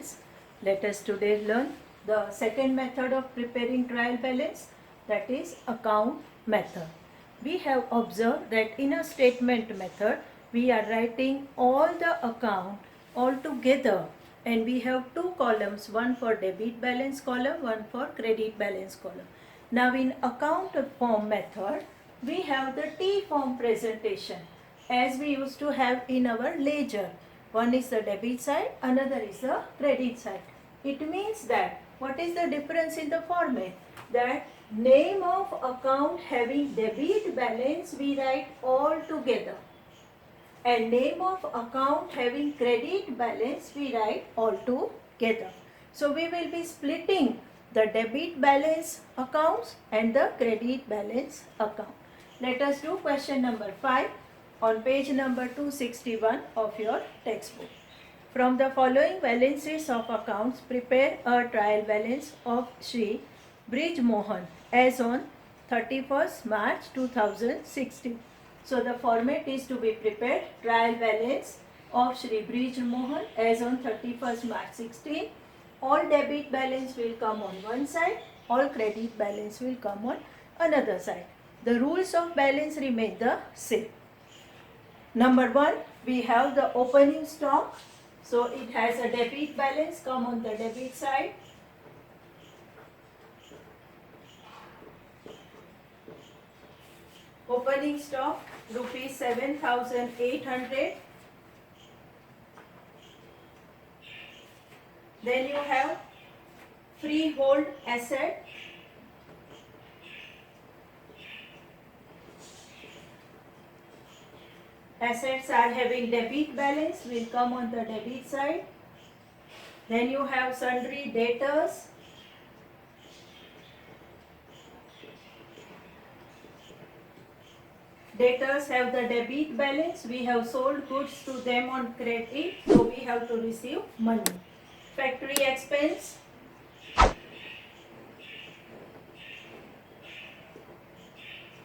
balance. Let us today learn the second method of preparing trial balance, that is account method. We have observed that in a statement method we are writing all the account all together, and we have two columns, one for debit balance column, one for credit balance column. Now in account form method we have the T form presentation as we used to have in our ledger. One is the debit side, another is the credit side. It means that what is the difference in the format? That name of account having debit balance we write all together, and name of account having credit balance we write all together. So we will be splitting the debit balance accounts and the credit balance account. Let us do question number 5 on page number 261 of your textbook. From the following balances of accounts, prepare a trial balance of Sri Brij Mohan as on 31st March 2016. So the format is to be prepared trial balance of Sri Brij Mohan as on 31st March 16. All debit balance will come on one side, all credit balance will come on another side. The rules of balance remain the same. Number 1, we have the opening stock. So it has a debit balance come on the debit side. Opening stock rupees 7,800. Then you have freehold asset. Assets are having debit balance will come on the debit side. Then you have sundry debtors. Debtors have the debit balance. We have sold goods to them on credit, so we have to receive money. Factory expense.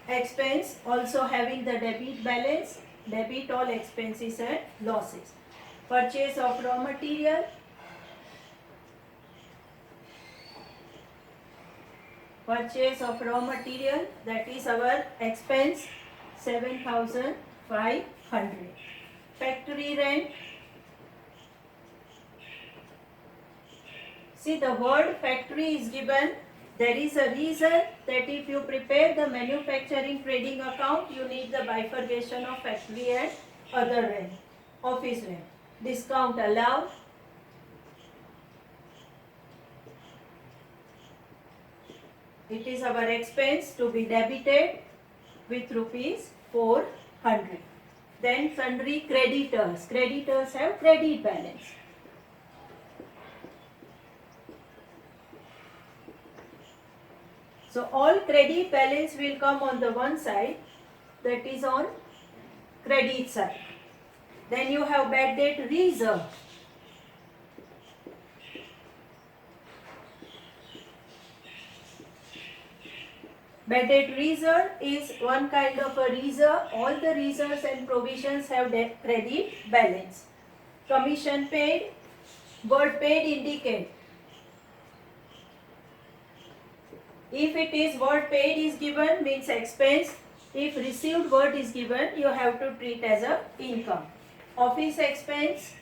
Expense also having the debit balance. Debit all expenses and losses. Purchase of raw material. Purchase of raw material, that is our expense, 7,500. Factory rent. See, the word factory is given. There is a reason that if you prepare the manufacturing trading account, you need the bifurcation of factory and other rent, office rent. Discount allowed. It is our expense to be debited with rupees 400. Then sundry creditors. Creditors have credit balance. So all credit balance will come on the one side, that is on credit side. Then you have bad debt reserve. Bad debt reserve is one kind of a reserve. All the reserves and provisions have credit balance. Commission paid. Word paid indicate. If it is word paid is given, means expense. If received word is given, you have to treat as a income. Office expense.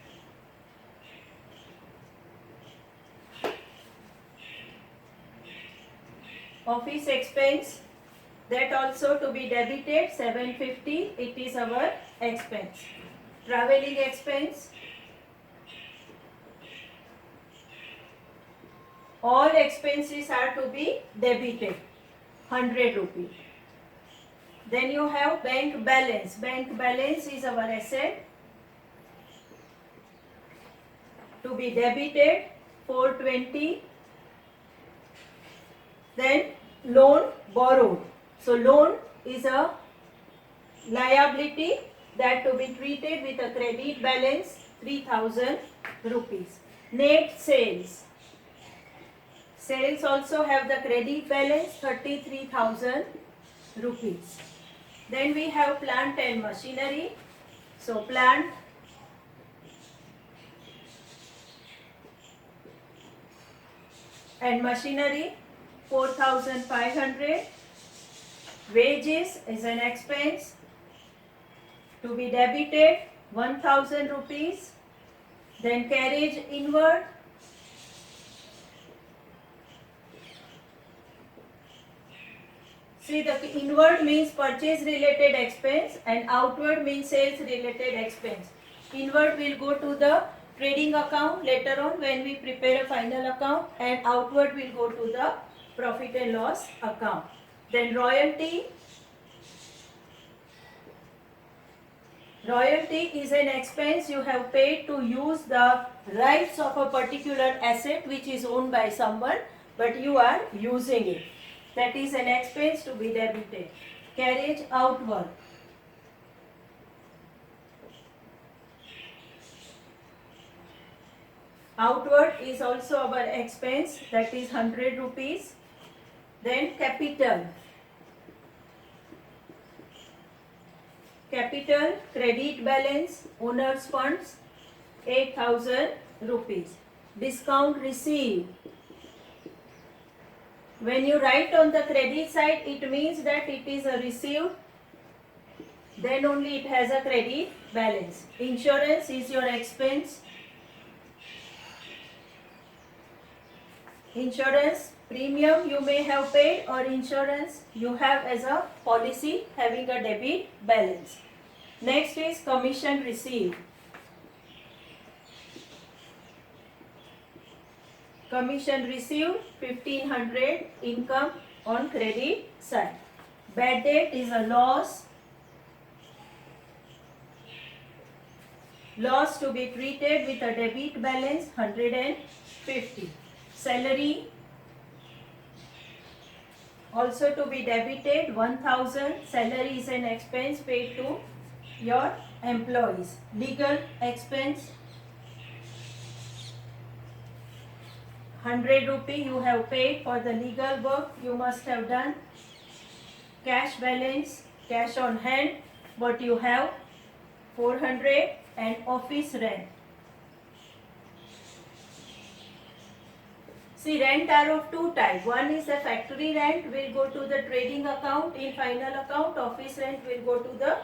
Office expense, that also to be debited, 750, it is our expense. Traveling expense. All expenses are to be debited, 100 rupees. Then you have bank balance. Bank balance is our asset to be debited, 420. Then loan borrowed. So loan is a liability that to be treated with a credit balance, 3,000 rupees. Net sales. Sales also have the credit balance, 33,000 rupees. Then we have plant and machinery. So plant and machinery 4,500. Wages is an expense to be debited 1,000 rupees. Then carriage inward, see the inward means purchase related expense and outward means sales related expense. Inward will go to the trading account later on when we prepare a final account, and outward will go to the profit and loss account. Then royalty. Royalty is an expense you have paid to use the rights of a particular asset which is owned by someone, but you are using it. That is an expense to be debited. Carriage outward. Outward is also our expense, that is 100 rupees. Then capital. Capital, credit balance, owner's funds 8,000 rupees. Discount received. When you write on the credit side, it means that it is a received, then only it has a credit balance. Insurance is your expense. Insurance premium you may have paid, or insurance you have as a policy having a debit balance. Next is commission received. Commission received 1,500 income on credit side. Bad debt is a loss. Loss to be treated with a debit balance 150. Salary also to be debited 1,000. Salary is an expense paid to your employees. Legal expense 100 rupee you have paid for the legal work you must have done. Cash balance, cash on hand, what you have 400, and office rent. See, rent are of two types. One is the factory rent will go to the trading account in final account. Office rent will go to the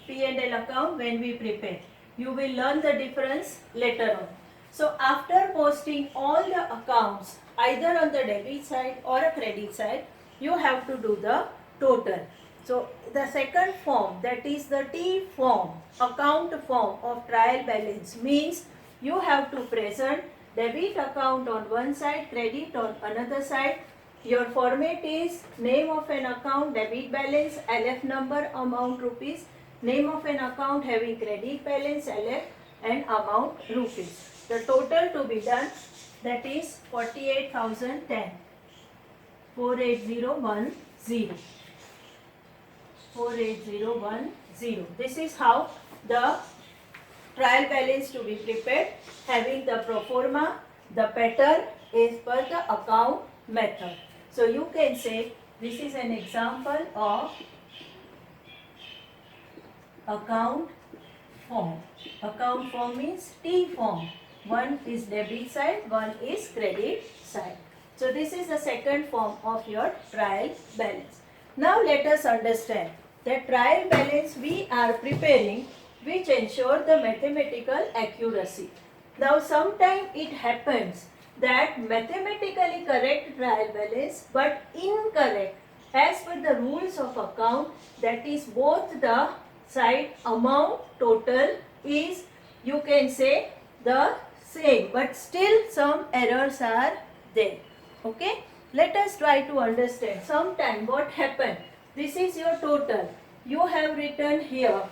P&L account when we prepare. You will learn the difference later on. So after posting all the accounts either on the debit side or a credit side, you have to do the total. So the second form, that is the T form, account form of trial balance, means you have to present debit account on one side, credit on another side. Your format is name of an account, debit balance, LF number, amount rupees, name of an account having credit balance, LF, and amount rupees. The total to be done, that is 48,010. 48010. 48010. This is how the trial balance to be prepared, having the pro forma, the pattern is per the account method. So you can say this is an example of account form. Account form means T form. One is debit side, one is credit side. So this is the second form of your trial balance. Now let us understand that trial balance we are preparing which ensure the mathematical accuracy. Now sometimes it happens that mathematically correct trial balance but incorrect as per the rules of account, that is both the side amount total is, you can say, the same, but still some errors are there. Okay, let us try to understand. Sometime what happened, this is your total you have written here.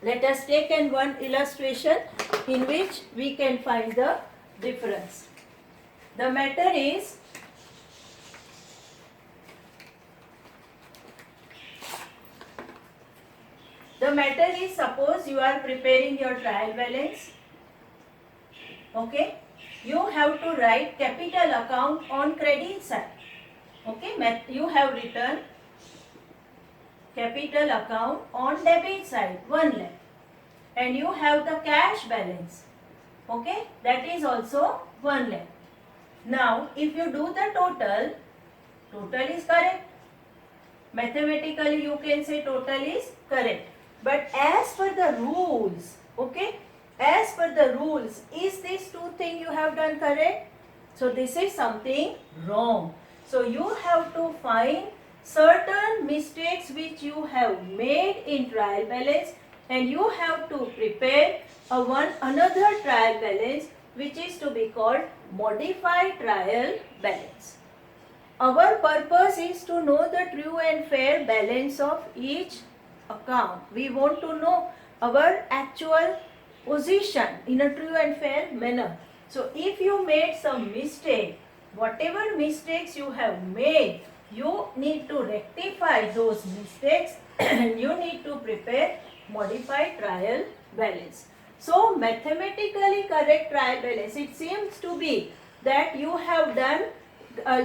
Let us take one illustration in which we can find the difference. The matter is, suppose you are preparing your trial balance. Okay, you have to write capital account on credit side. Okay, you have written capital account on debit side 1 lakh, and you have the cash balance. Okay, that is also 1 lakh. Now if you do the total, total is correct. Mathematically you can say total is correct. But as per the rules, okay, as per the rules, is these two things you have done correct? So this is something wrong. So you have to find certain mistakes which you have made in trial balance, and you have to prepare another trial balance which is to be called modified trial balance. Our purpose is to know the true and fair balance of each account. We want to know our actual position in a true and fair manner. So if you made some mistake, whatever mistakes you have made, you need to rectify those mistakes and you need to prepare modified trial balance. So mathematically correct trial balance, it seems to be that you have done,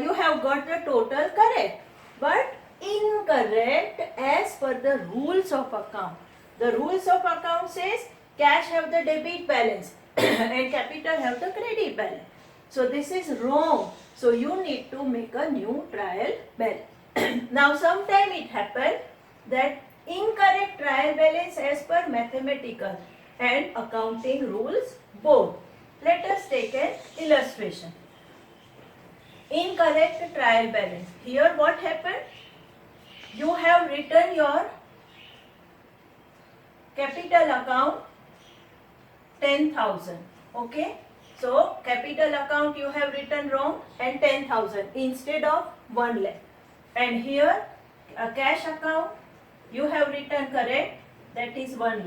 you have got the total correct, but incorrect as per the rules of account. The rules of account says cash have the debit balance and capital have the credit balance. So this is wrong. So you need to make a new trial balance. Now sometime it happen that incorrect trial balance as per mathematical and accounting rules both. Let us take an illustration. Incorrect trial balance. Here what happened? You have written your capital account 10,000. Okay. So capital account you have written wrong and 10,000 instead of 1 lakh. And here a cash account you have written correct, that is 1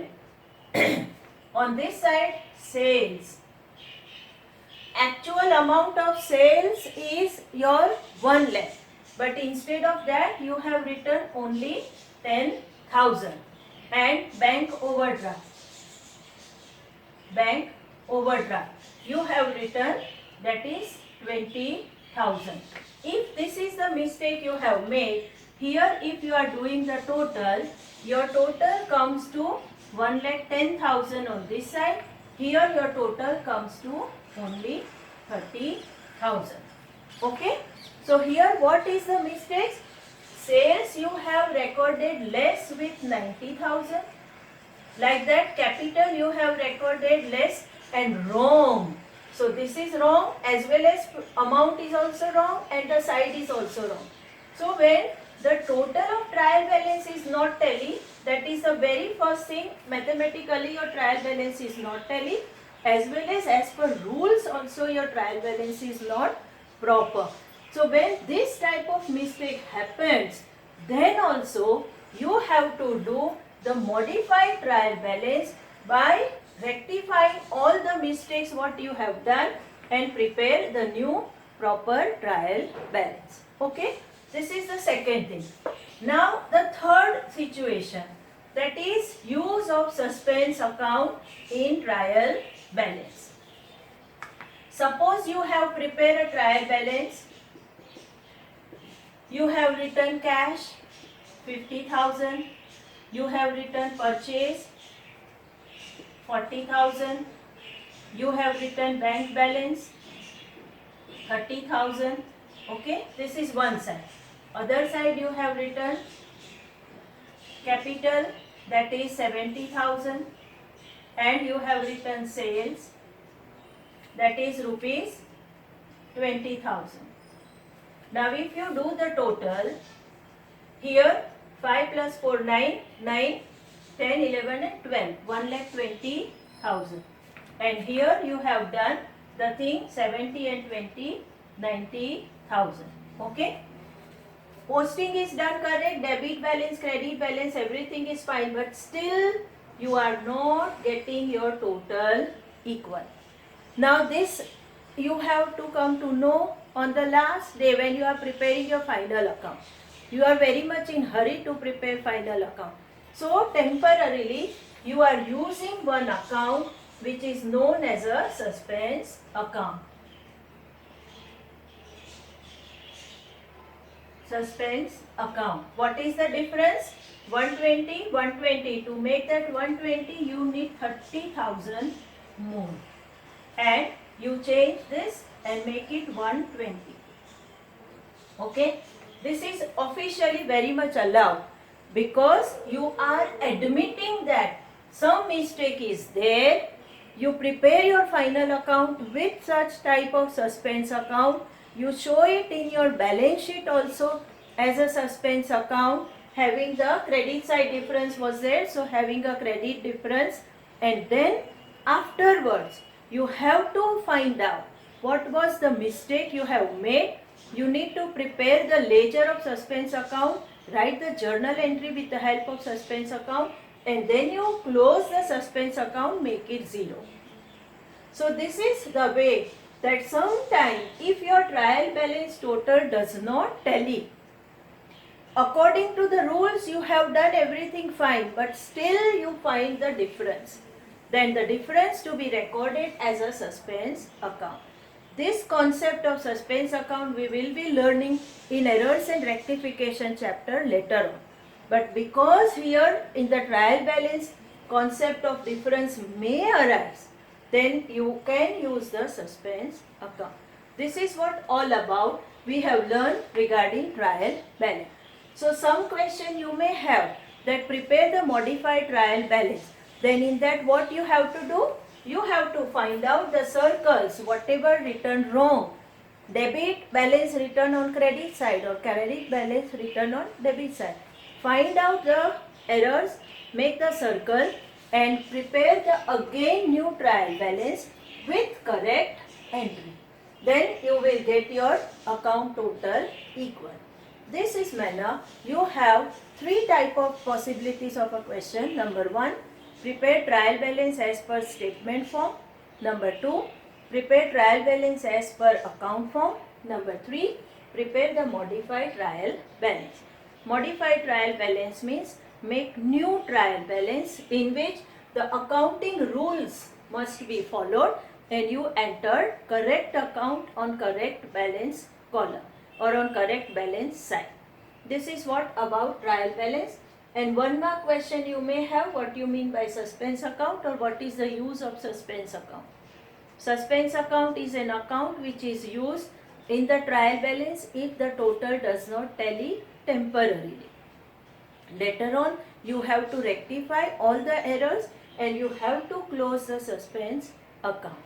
lakh. On this side sales. Actual amount of sales is your 1 lakh. But instead of that you have written only 10,000. And bank overdraft. Bank overdraft. You have written that is 20,000. If this is the mistake you have made, here if you are doing the total, your total comes to 1,10,000 on this side. Here your total comes to only 30,000. Okay. So here what is the mistake? Sales you have recorded less with 90,000. Like that capital you have recorded less and wrong. So this is wrong, as well as amount is also wrong and the side is also wrong. So when the total of trial balance is not tally, that is the very first thing. Mathematically your trial balance is not tally, as well as per rules also your trial balance is not proper. So when this type of mistake happens, then also you have to do the modified trial balance by rectifying all the mistakes what you have done and prepare the new proper trial balance. Okay, this is the second thing. Now the third situation, that is use of suspense account in trial balance. Suppose you have prepared a trial balance. You have written cash 50,000. You have written purchase 40,000. You have written bank balance 30,000. Okay, this is one side. Other side you have written capital, that is 70,000, and you have written sales, that is rupees 20,000. Now if you do the total, here 5 plus 4, 9, 9, 10, 11 and 12, 1,20,000. And here you have done the thing 70 and 20, 90,000. Okay. Posting is done correct, debit balance, credit balance, everything is fine, but still you are not getting your total equal. Now this you have to come to know on the last day when you are preparing your final account. You are very much in hurry to prepare final account. So temporarily you are using one account which is known as a suspense account. Suspense account. What is the difference? 120, 120. To make that 120 you need 30,000 more. And you change this and make it 120. Okay, this is officially very much allowed because you are admitting that some mistake is there. You prepare your final account with such type of suspense account. You show it in your balance sheet also as a suspense account, having the credit side difference was there, so having a credit difference, and then afterwards you have to find out what was the mistake you have made. You need to prepare the ledger of suspense account, write the journal entry with the help of suspense account, and then you close the suspense account, make it 0. So this is the way that sometime if your trial balance total does not tally, according to the rules you have done everything fine, but still you find the difference, then the difference to be recorded as a suspense account. This concept of suspense account we will be learning in errors and rectification chapter later on. But because here in the trial balance concept of difference may arise, then you can use the suspense account. This is what all about we have learned regarding trial balance. So some question you may have that prepare the modified trial balance. Then in that what you have to do? You have to find out the circles, whatever written wrong. Debit balance written on credit side or credit balance written on debit side. Find out the errors, make the circle and prepare the again new trial balance with correct entry. Then you will get your account total equal. This is manner you have three type of possibilities of a question. Number 1, prepare trial balance as per statement form. Number 2, prepare trial balance as per account form. Number 3, prepare the modified trial balance. Modified trial balance means make new trial balance in which the accounting rules must be followed and you enter correct account on correct balance column or on correct balance side. This is what about trial balance. And one more question you may have, what you mean by suspense account or what is the use of suspense account. Suspense account is an account which is used in the trial balance if the total does not tally temporarily. Later on you have to rectify all the errors and you have to close the suspense account.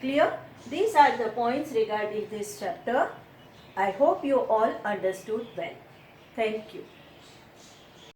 Clear? These are the points regarding this chapter. I hope you all understood well. Thank you.